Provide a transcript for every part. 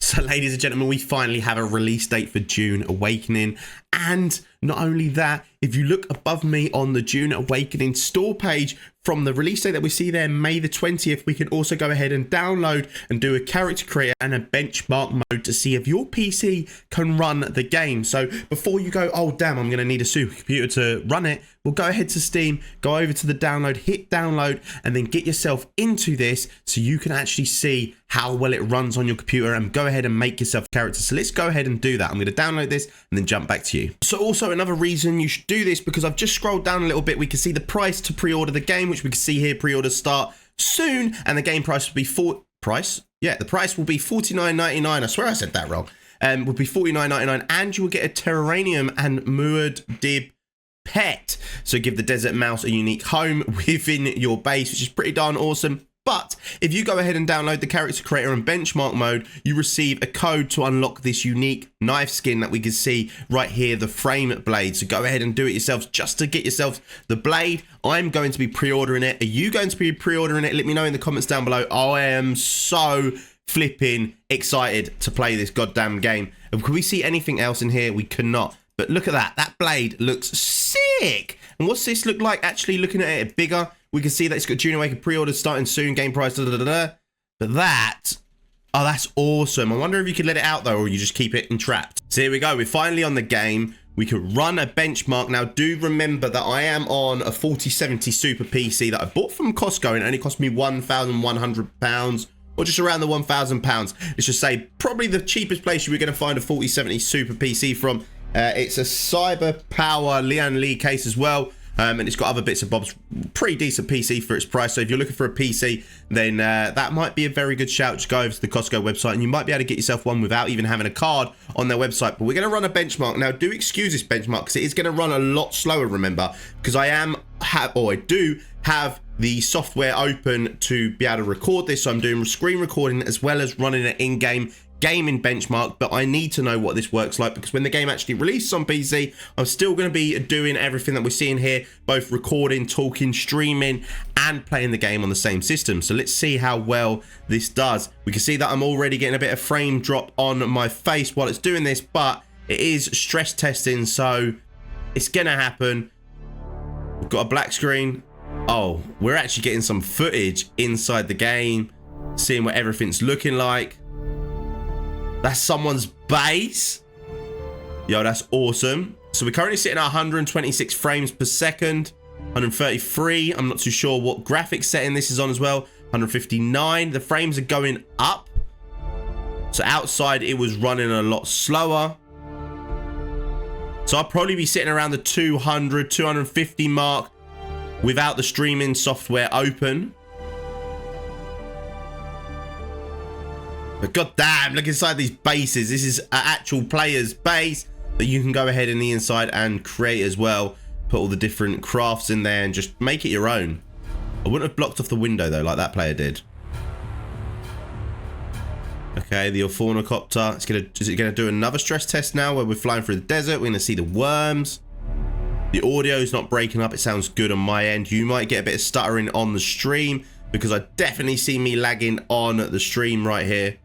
So ladies and gentlemen, we finally have a release date for Dune Awakening. And not only that, if you look above me on the Dune Awakening store page, from the release date that we see there, May the 20th, we can also go ahead and download and do a character creator and a benchmark mode to see if your PC can run the game. So before you go, oh damn, I'm going to need a supercomputer to run it, well, go ahead to Steam, go over to the download, hit download, and then get yourself into this so you can actually see how well it runs on your computer and go ahead and make yourself a character. So let's go ahead and do that. I'm going to download this and then jump back to you. So also another reason you should do this, because I've just scrolled down a little bit, we can see the price to pre-order the game, which we can see here, pre-orders start soon, and the game price will be the price will be $49.99. I swear I said that wrong. Will be $49.99, and you will get a Terranium and Muad'Dib pet. So give the desert mouse a unique home within your base, which is pretty darn awesome. But if you go ahead and download the character creator and benchmark mode, you receive a code to unlock this unique knife skin that we can see right here, the frame blade. So go ahead and do it yourself just to get yourself the blade. I'm going to be pre-ordering it. Are you going to be pre-ordering it? Let me know in the comments down below. I am so flipping excited to play this goddamn game. And can we see anything else in here? We cannot. But look at that. That blade looks sick. And what's this look like? Actually, looking at it bigger, we can see that it's got Dune Awakening pre-orders starting soon, game price, But that, oh, that's awesome. I wonder if you could let it out though, or you just keep it entrapped. So here we go. We're finally on the game. We can run a benchmark. Now, do remember that I am on a 4070 Super PC that I bought from Costco, and it only cost me £1,100. or just around the £1,000. Let's just say probably the cheapest place you were going to find a 4070 Super PC from. It's a Cyber Power Lian Li case as well. And it's got other bits and bobs. Pretty decent PC for its price. So if you're looking for a PC, then that might be a very good shout. Just go over to the Costco website and you might be able to get yourself one without even having a card on their website. But we're going to run a benchmark. Now, do excuse this benchmark because it is going to run a lot slower, remember, because I do have the software open to be able to record this. So I'm doing screen recording as well as running an in-game gaming benchmark, but I need to know what this works like, because when the game actually releases on PC, I'm still going to be doing everything that we're seeing here, both recording, talking, streaming, and playing the game on the same system. So let's see how well this does. We can see that I'm already getting a bit of frame drop on my face while it's doing this, but it is stress testing, so it's going to happen. We've got a black screen. Oh, we're actually getting some footage inside the game, seeing what everything's looking like. That's someone's base. Yo, that's awesome. So we're currently sitting at 126 frames per second, 133. I'm not too sure what graphics setting this is on as well. 159. The frames are going up. So outside it was running a lot slower. So I'll probably be sitting around the 200, 250 mark without the streaming software open. But goddamn, look inside these bases. This is an actual player's base that you can go ahead in the inside and create as well. Put all the different crafts in there and just make it your own. I wouldn't have blocked off the window though, like that player did. Okay, the Orphanocopter. Is it gonna do another stress test now where we're flying through the desert? We're gonna see the worms. The audio is not breaking up. It sounds good on my end. You might get a bit of stuttering on the stream because I definitely see me lagging on the stream right here.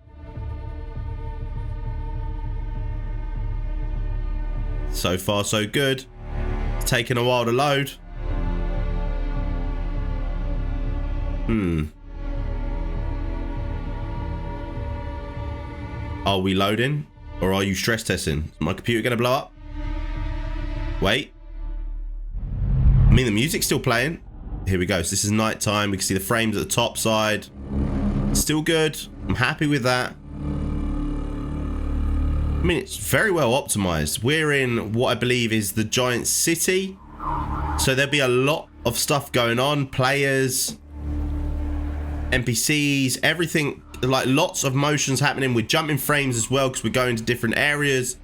So far, so good. It's taking a while to load. Are we loading? Or are you stress testing? Is my computer going to blow up? Wait. I mean, the music's still playing. Here we go. So this is nighttime. We can see the frames at the top side. Still good. I'm happy with that. I mean, it's very well optimized. We're in what I believe is the giant city. So there'll be a lot of stuff going on. Players, NPCs, everything. Like lots of motions happening. We're jumping frames as well because we're going to different areas.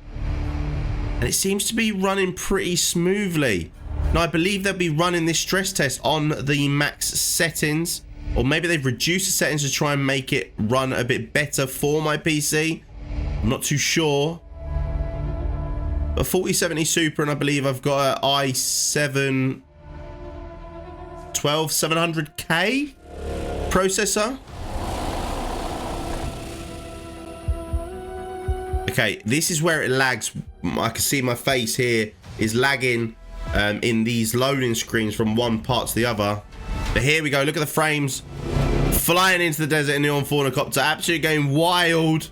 And it seems to be running pretty smoothly. Now, I believe they'll be running this stress test on the max settings. Or maybe they've reduced the settings to try and make it run a bit better for my PC. I'm not too sure. But 4070 Super, and I believe I've got an i7 12700K processor. Okay, this is where it lags. I can see my face here is lagging in these loading screens from one part to the other. But here we go. Look at the frames flying into the desert in the ornithopter. Absolutely going wild.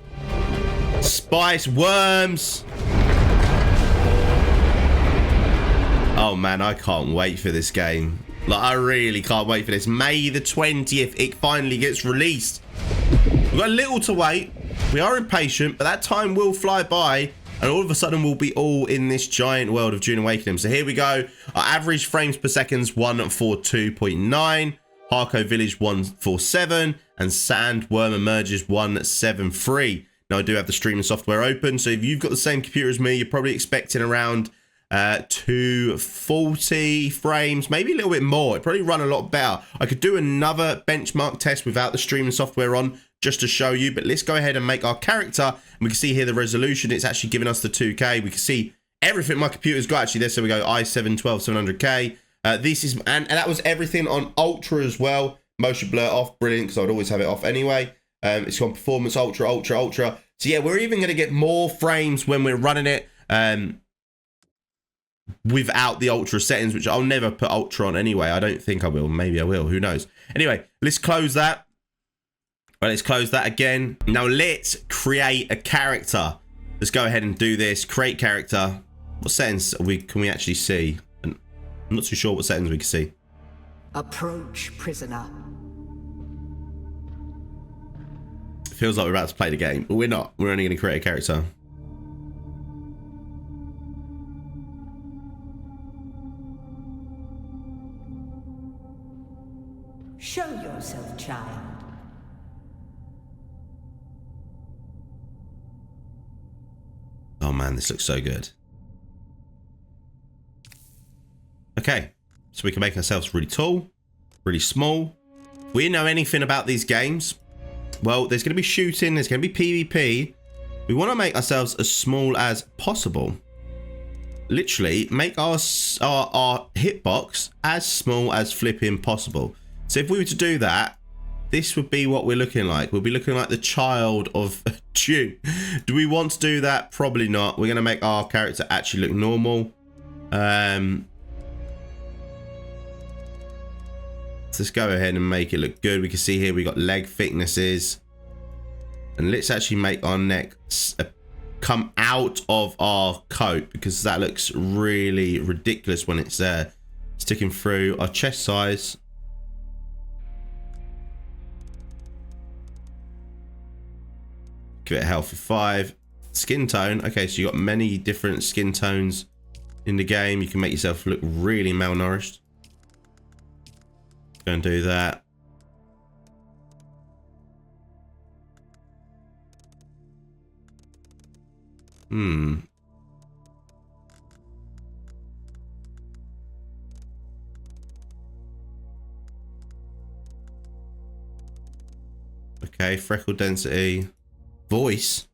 Spice, worms. Oh man, I can't wait for this game. Like, I really can't wait for this. May the 20th, it finally gets released. We've got a little to wait. We are impatient, but that time will fly by, and all of a sudden we'll be all in this giant world of Dune Awakening. So here we go. Our average frames per second is 142.9. Harco Village 147, and Sandworm Emerges 173. Now I do have the streaming software open, so if you've got the same computer as me, you're probably expecting around 240 frames, maybe a little bit more. It'd probably run a lot better. I could do another benchmark test without the streaming software on just to show you, but let's go ahead and make our character, and we can see here the resolution. It's actually giving us the 2K. We can see everything my computer's got actually there. So we go i7 12700K. This is, and that was everything on ultra as well. Motion blur off, brilliant, because I would always have it off anyway. It's on performance ultra. So yeah, we're even going to get more frames when we're running it without the ultra settings, which I'll never put ultra on anyway. I don't think I will. Maybe I will. Who knows? Anyway, let's close that. Right, let's close that again. Now let's create a character. Let's go ahead and do this. Create character. What settings can we actually see? I'm not too sure what settings we can see. Approach, prisoner. Feels like we're about to play the game, but we're not. We're only going to create a character. Show yourself, child. Oh man, this looks so good. Okay, so we can make ourselves really tall, really small. We know anything about these games. Well, there's going to be shooting, there's going to be PvP. We want to make ourselves as small as possible. Literally, make our hitbox as small as flipping possible. So if we were to do that, this would be what we're looking like. We'll be looking like the child of Dune. Do we want to do that? Probably not. We're going to make our character actually look normal. Let's go ahead and make it look good. We can see here we got leg thicknesses. And let's actually make our neck come out of our coat, because that looks really ridiculous when it's sticking through. Our chest size. Give it a health of 5. Skin tone. Okay, so you got many different skin tones in the game. You can make yourself look really malnourished. Go and do that. Okay, freckle density. Voice.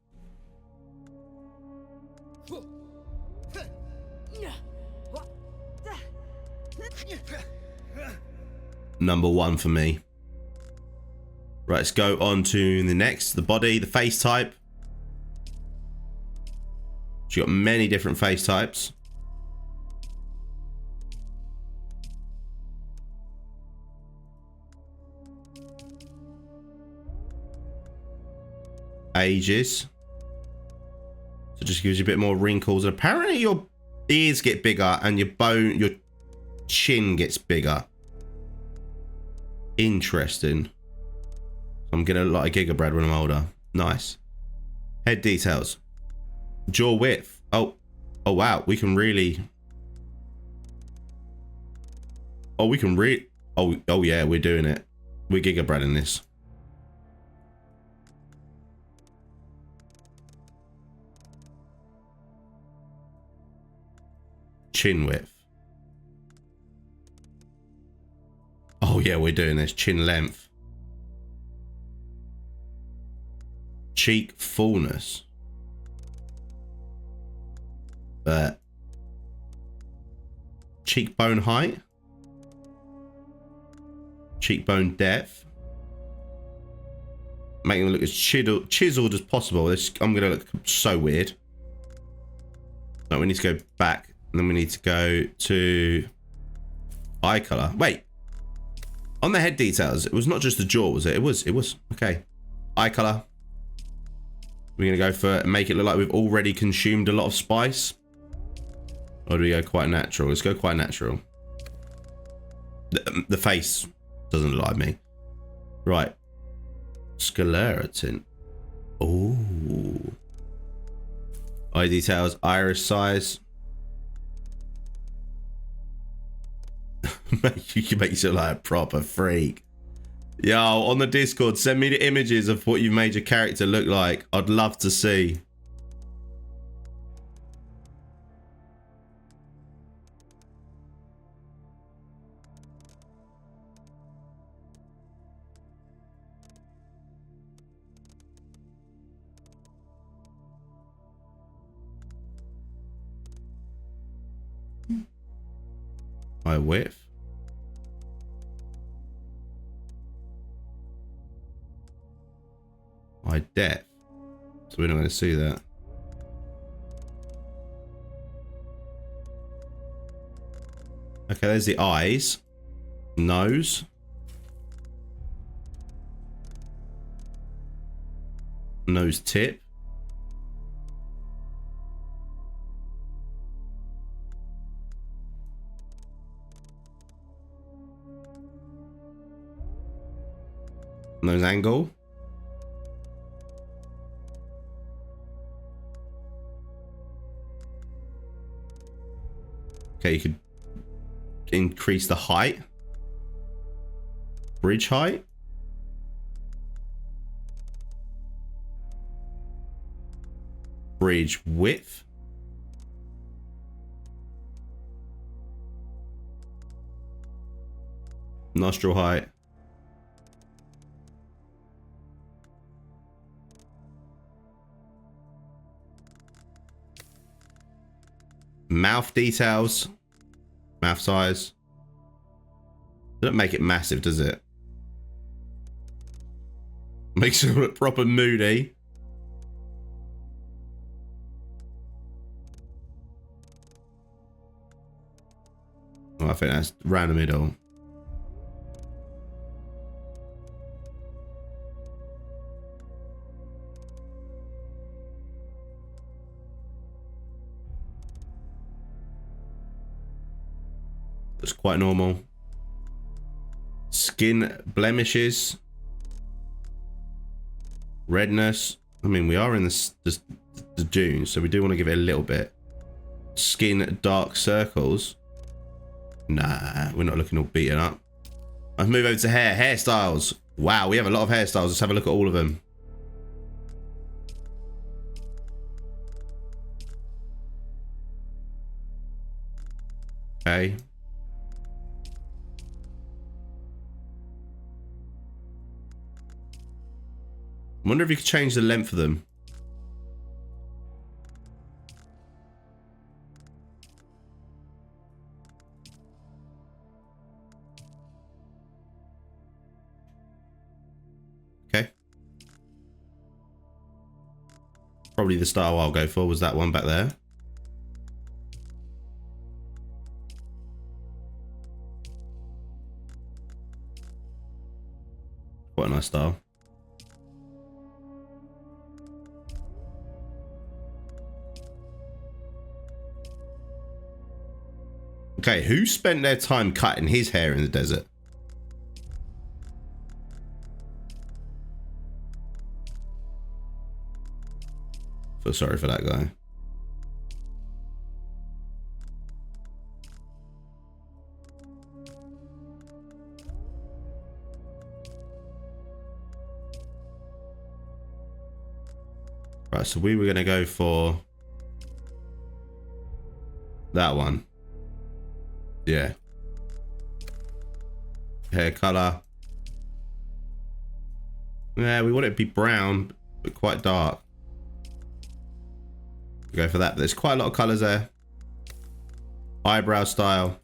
Number 1 for me. Right, let's go on to the next. The body, the face type. So you got many different face types. Ages. So just gives you a bit more wrinkles. And apparently your ears get bigger and your chin gets bigger. Interesting. I'm gonna look like a Giga Brad when I'm older. Nice. Head details. Jaw width. Oh wow. We can really. Oh yeah, we're doing it. We're Giga Brad in this. Chin width. Oh yeah, we're doing this. Chin length. Cheek fullness. Cheekbone height. Cheekbone depth. Making them look as chiseled as possible. I'm going to look so weird. No, we need to go back. And then we need to go to eye color. Wait. On the head details, it was not just the jaw, was it? It was. Okay. Eye color. We're going to go for make it look like we've already consumed a lot of spice. Or do we go quite natural? Let's go quite natural. The face doesn't look like me. Right. Sclera tint. Oh. Eye details, iris size. You can make yourself like a proper freak. Yo, on the Discord, send me the images of what you've made your character look like. I'd love to see. Eye width. Eye depth. So we're not going to see that. Okay, there's the eyes. Nose. Nose tip. Nose angle. Okay, you could increase the height. Bridge height. Bridge width. Nostril height. Mouth details. Mouth size. Doesn't make it massive, does it? Makes it look proper moody. Oh, I think that's round the middle. That's quite normal. Skin blemishes. Redness. I mean, we are in the Dune, so we do want to give it a little bit. Skin dark circles. Nah, we're not looking all beaten up. Let's move over to hair. Hairstyles. Wow, we have a lot of hairstyles. Let's have a look at all of them. Okay. I wonder if you could change the length of them. Okay. Probably the style I'll go for was that one back there. Quite a nice style. Okay, who spent their time cutting his hair in the desert? Feel sorry for that guy. Right, so we were going to go for that one. Yeah. Hair color. Yeah, we want it to be brown, but quite dark. Go for that. There's quite a lot of colors there. Eyebrow style.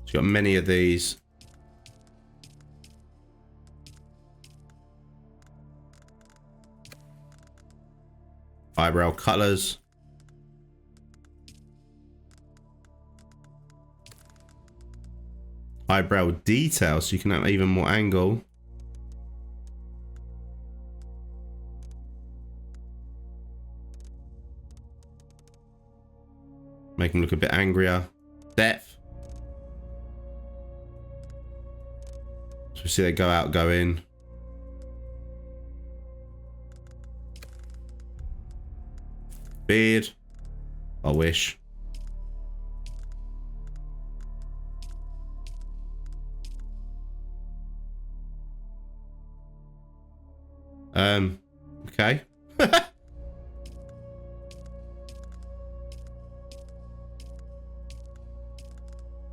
She's got many of these. Eyebrow colors. Eyebrow detail, so you can have even more angle. Make him look a bit angrier. Depth. So we see they go out, go in. Beard. I wish. Okay.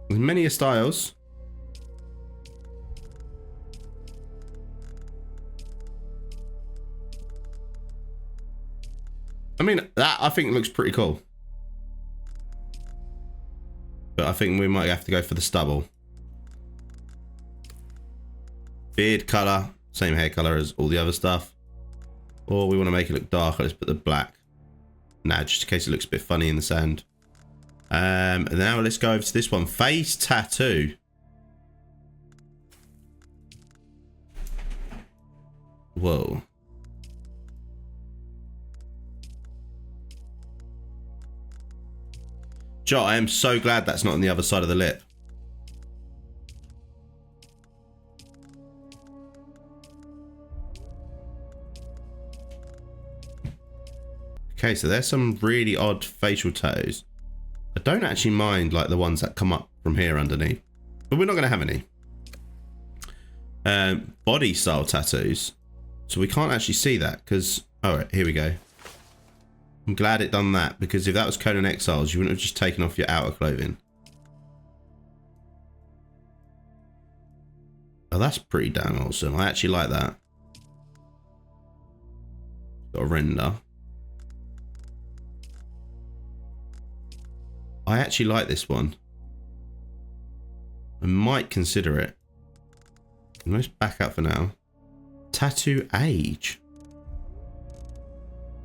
There's many styles. I mean, that I think looks pretty cool. But I think we might have to go for the stubble. Beard color, same hair color as all the other stuff. Or we want to make it look darker, let's put the black. Nah, just in case it looks a bit funny in the sand. And now let's go over to this one. Face tattoo. Whoa. Joe, I am so glad that's not on the other side of the lip. Okay, so there's some really odd facial tattoos. I don't actually mind like the ones that come up from here underneath, but we're not going to have any. Body style tattoos. So we can't actually see that because, all right, here we go. I'm glad it done that, because if that was Conan Exiles, you wouldn't have just taken off your outer clothing. Oh, that's pretty damn awesome. I actually like that. Got a render. I actually like this one. I might consider it. Let's back up for now. Tattoo age.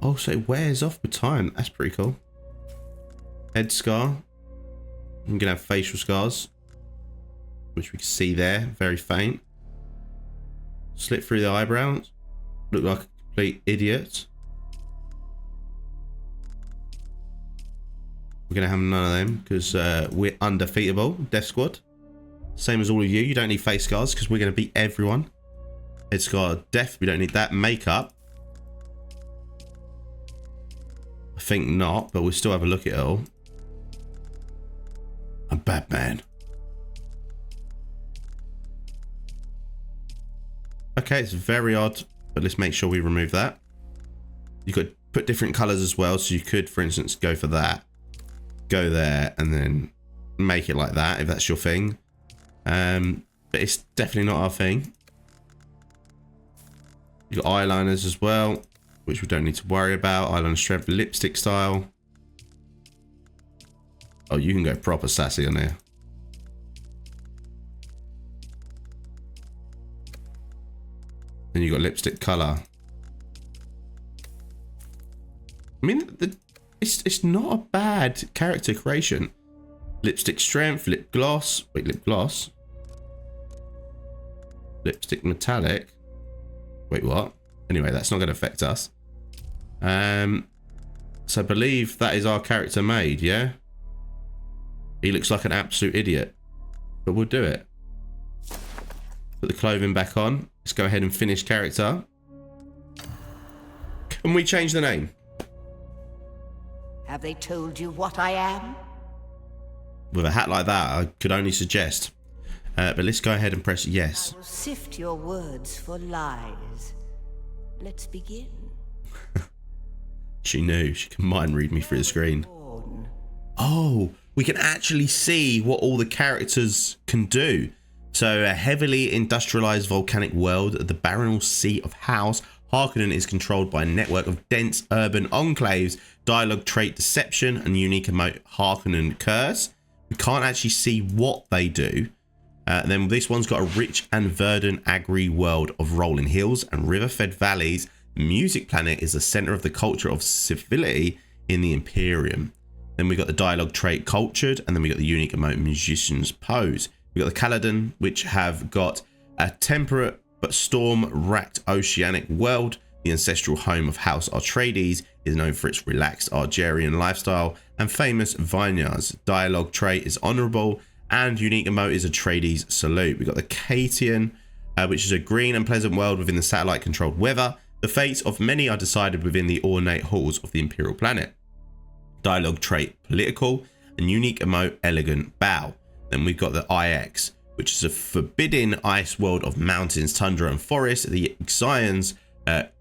Oh, so it wears off with time. That's pretty cool. Head scar. I'm going to have facial scars, which we can see there. Very faint. Slit through the eyebrows. Look like a complete idiot. We're going to have none of them because we're undefeatable. Death Squad. Same as all of you. You don't need face scars because we're going to beat everyone. Head scar, death. We don't need that. Makeup. I think not, but we'll still have a look at it all. I'm Batman. Okay, it's very odd, but let's make sure we remove that. You could put different colors as well, so you could, for instance, go for that. Go there and then make it like that if that's your thing. But it's definitely not our thing. You've got eyeliners as well, which we don't need to worry about. Eyeliner strength, lipstick style. Oh, you can go proper sassy on here. Then you got lipstick color. I mean, it's not a bad character creation. Lipstick strength, lip gloss. Wait, lip gloss. Lipstick metallic. Wait, what? Anyway, that's not going to affect us. So I believe that is our character made, yeah? He looks like an absolute idiot, but we'll do it. Put the clothing back on. Let's go ahead and finish character. Can we change the name? Have they told you what I am? With a hat like that, I could only suggest. But let's go ahead and press yes. I will sift your words for lies. Let's begin. She knew. She can mind read me through the screen. Oh, we can actually see what all the characters can do. So a heavily industrialized volcanic world, the barren sea of House, Harkonnen is controlled by a network of dense urban enclaves, dialogue trait deception, and unique emote Harkonnen curse. We can't actually see what they do. Then this one's got a rich and verdant agri world of rolling hills and river-fed valleys, music planet is the center of the culture of civility in the Imperium. Then we got the dialogue trait cultured, and then we got the unique emote musicians pose. We got the Caladan, which have got a temperate but storm-racked oceanic world. The ancestral home of House Atreides is known for its relaxed Argerian lifestyle and famous vineyards. Dialogue trait is honorable, and unique emote is Atreides salute. We got the Catian, which is a green and pleasant world within the satellite-controlled weather. The fates of many are decided within the ornate halls of the Imperial planet. Dialogue trait political, and unique emote elegant bow. Then we've got the IX, which is a forbidding ice world of mountains, tundra and forest. The Xions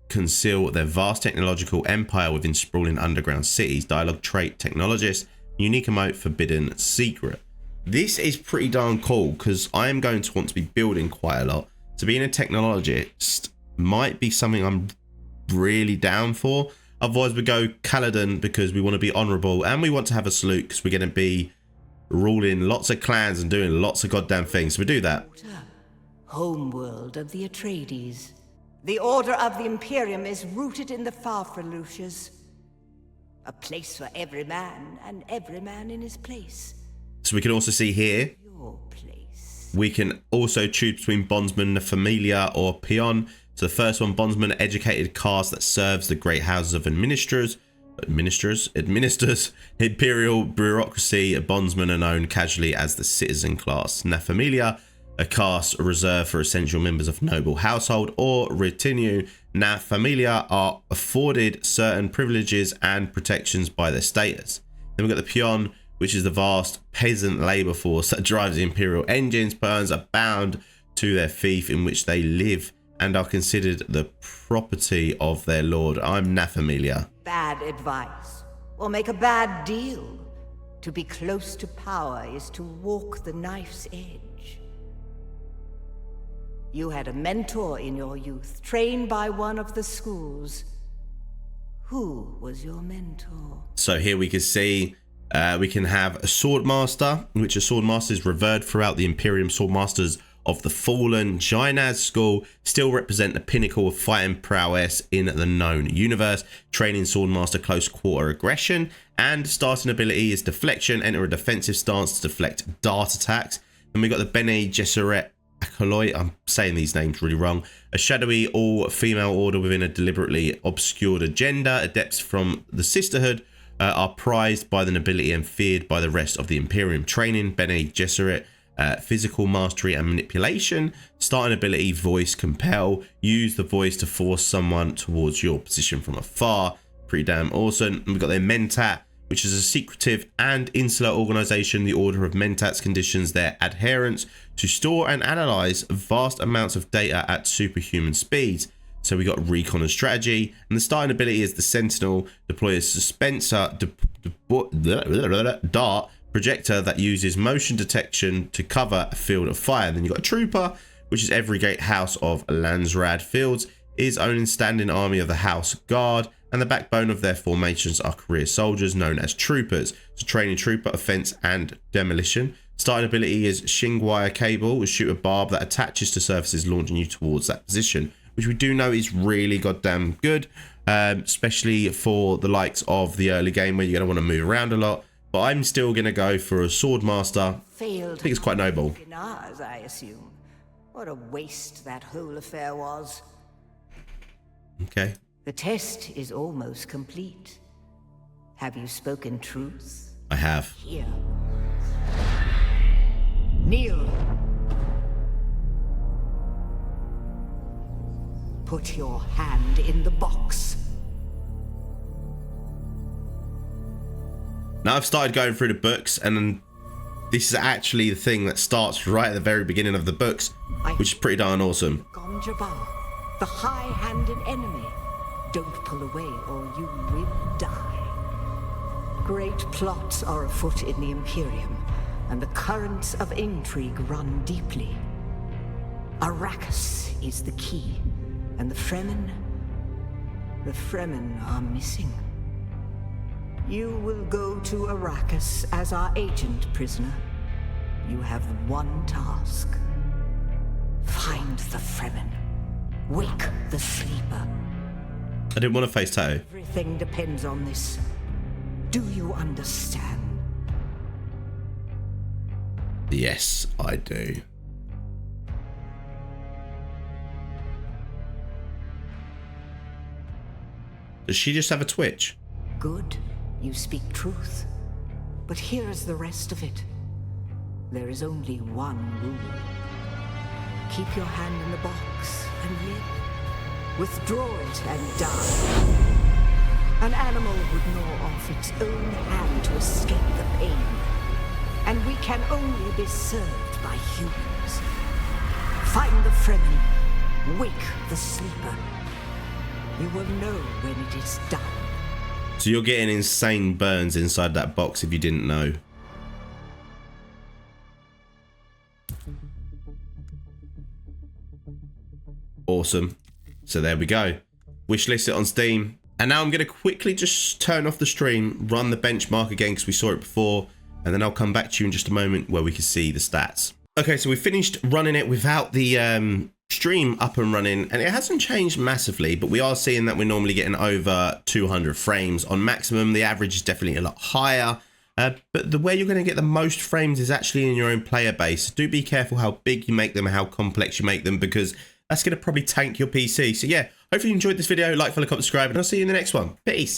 conceal their vast technological empire within sprawling underground cities. Dialogue trait technologist, unique emote forbidden secret. This is pretty darn cool because I am going to want to be building quite a lot. So being a technologist might be something I'm really down for. Otherwise we go Caladan because we want to be honorable and we want to have a salute because we're going to be ruling lots of clans and doing lots of goddamn things. So we do that. Homeworld of the Atreides. The order of the Imperium is rooted in the Farfaluches. A place for every man and every man in his place. So we can also see here, Your place. we can also choose between bondsman, familia or peon. So the first one, bondsman, educated caste that serves the great houses of administers imperial bureaucracy. Bondsmen are known casually as the citizen class. Na familia, a caste reserved for essential members of noble household or retinue. Na familia are afforded certain privileges and protections by their status. Then we've got the peon, which is the vast peasant labor force that drives the imperial engines. Peons are bound to their fief in which they live and are considered the property of their lord. I'm Na familia. Bad advice, or make a bad deal. To be close to power is to walk the knife's edge. You had a mentor in your youth, trained by one of the schools. Who was your mentor? So here we can see we can have a swordmaster, which a swordmaster is revered throughout the Imperium. Swordmasters of the fallen Jinaz school still represent the pinnacle of fighting prowess in the known universe. Training swordmaster close quarter aggression, and starting ability is deflection. Enter a defensive stance to deflect dart attacks. And we got the Bene Gesserit Acolyte, I'm saying these names really wrong, a shadowy all-female order within a deliberately obscured agenda. Adepts from the Sisterhood are prized by the nobility and feared by the rest of the Imperium. Training Bene Gesserit, physical mastery and manipulation. Starting ability, voice compel. Use the voice to force someone towards your position from afar. Pretty damn awesome. And we've got their Mentat, which is a secretive and insular organization. The Order of Mentats conditions their adherents to store and analyze vast amounts of data at superhuman speeds. So we got recon and strategy, and the starting ability is the Sentinel. Deploy a dispenser dart projector that uses motion detection to cover a field of fire. And then you got a trooper, which is every great house of Landsrad Fields is own standing army of the House Guard, and the backbone of their formations are career soldiers known as troopers. So training trooper, offense and demolition. Starting ability is Shingwire cable, which shoot a barb that attaches to surfaces, launching you towards that position, which we do know is really goddamn good, especially for the likes of the early game where you're going to want to move around a lot. But I'm still going to go for a swordmaster. I think it's quite noble. Ours, I assume. What a waste that whole affair was. Okay. The test is almost complete. Have you spoken truth? I have. Here. Kneel. Put your hand in the box. Now I've started going through the books, and this is actually the thing that starts right at the very beginning of the books, which is pretty darn awesome. Gonjabar, the high-handed enemy. Don't pull away or you will die. Great plots are afoot in the Imperium, and the currents of intrigue run deeply. Arrakis is the key, and the Fremen are missing. You will go to Arrakis as our agent, prisoner. You have one task. Find the Fremen. Wake the sleeper. I didn't want a face tattoo. Everything depends on this. Do you understand? Yes, I do. Does she just have a twitch? Good. You speak truth. But here is the rest of it. There is only one rule. Keep your hand in the box and live. Withdraw it and die. An animal would gnaw off its own hand to escape the pain. And we can only be served by humans. Find the Fremen. Wake the sleeper. You will know when it is done. So you're getting insane burns inside that box if you didn't know. Awesome. So there we go. Wishlist it on Steam. And now I'm going to quickly just turn off the stream, run the benchmark again because we saw it before, and then I'll come back to you in just a moment where we can see the stats. Okay, so we finished running it without the stream up and running, and it hasn't changed massively, but we are seeing that we're normally getting over 200 frames on maximum. The average is definitely a lot higher, but the way you're going to get the most frames is actually in your own player base. Do be careful how big you make them and how complex you make them, because that's going to probably tank your PC. So yeah, hopefully you enjoyed this video. Like, follow, comment, subscribe, and I'll see you in the next one. Peace.